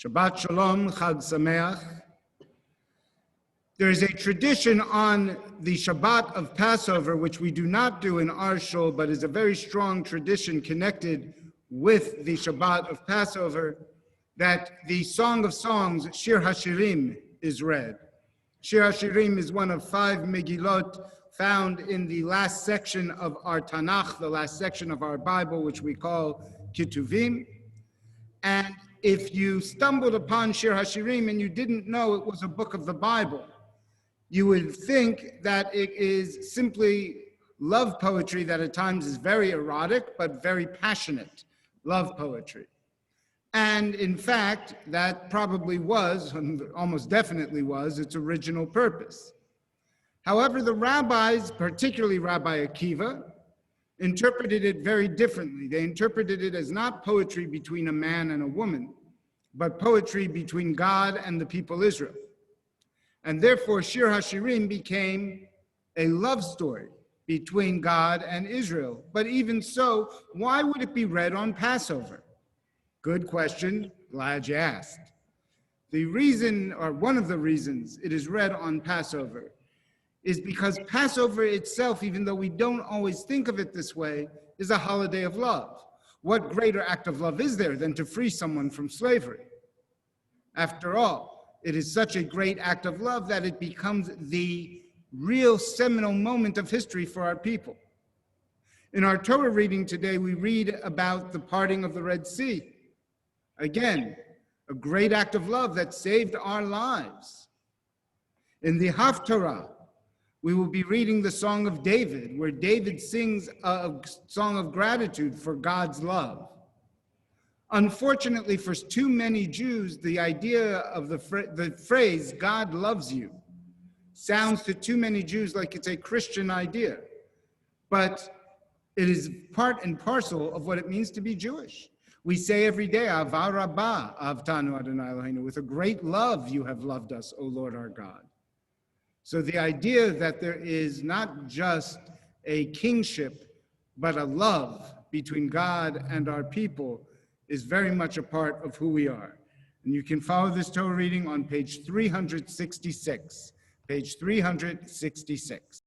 Shabbat Shalom, Chag Sameach. There is a tradition on the Shabbat of Passover, which we do not do in our shul, but is a very strong tradition connected with the Shabbat of Passover, that the Song of Songs, Shir HaShirim, is read. Shir HaShirim is one of 5 Megillot found in the last section of our Tanakh, the last section of our Bible, which we call Ketuvim. And if you stumbled upon Shir HaShirim and you didn't know it was a book of the Bible, you would think that it is simply love poetry that at times is very erotic, but very passionate love poetry. And in fact, that probably was, and almost definitely was, its original purpose. However, the rabbis, particularly Rabbi Akiva, interpreted it very differently. They interpreted it as not poetry between a man and a woman, but poetry between God and the people Israel. And therefore, Shir HaShirim became a love story between God and Israel. But even so, why would it be read on Passover? Good question, glad you asked. The reason, or one of the reasons it is read on Passover, is because Passover itself, even though we don't always think of it this way, is a holiday of love. What greater act of love is there than to free someone from slavery? After all, it is such a great act of love that it becomes the real seminal moment of history for our people. In our Torah reading today, we read about the parting of the Red Sea. Again, a great act of love that saved our lives. In the Haftarah, we will be reading the Song of David, where David sings a song of gratitude for God's love. Unfortunately, for too many Jews, the idea of the phrase, God loves you, sounds to too many Jews like it's a Christian idea. But it is part and parcel of what it means to be Jewish. We say every day, Ava Rabbah Avtanu Adonai Eloheinu, with a great love you have loved us, O Lord our God. So the idea that there is not just a kingship, but a love between God and our people is very much a part of who we are. And you can follow this Torah reading on page 366. Page 366.